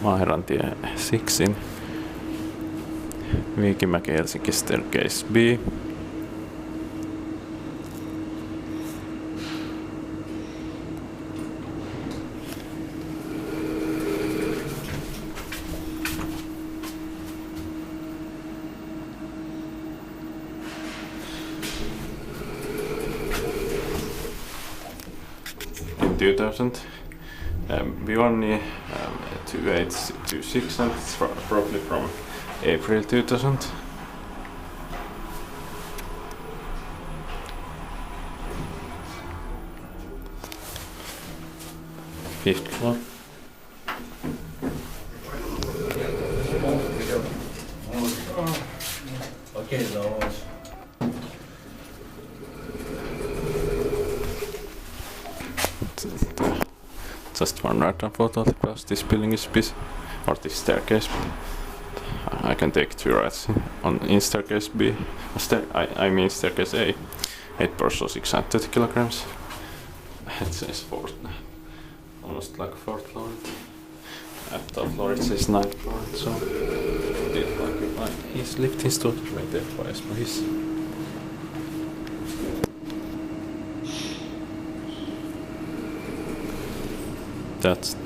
Maaherrantie 6 in Viikinmäki, Helsinki, staircase B. In 2000, we only 2826, and it's probably from April 2000. Fifth floor. Okay, so Just one random photo because this building is busy, or this staircase. I can take 2 rides in staircase B. I mean staircase A. 8 person 630 kilograms. It says 4th, almost like 4th floor. At top floor it says 9th floor, so it like his lift installed right there by his. That's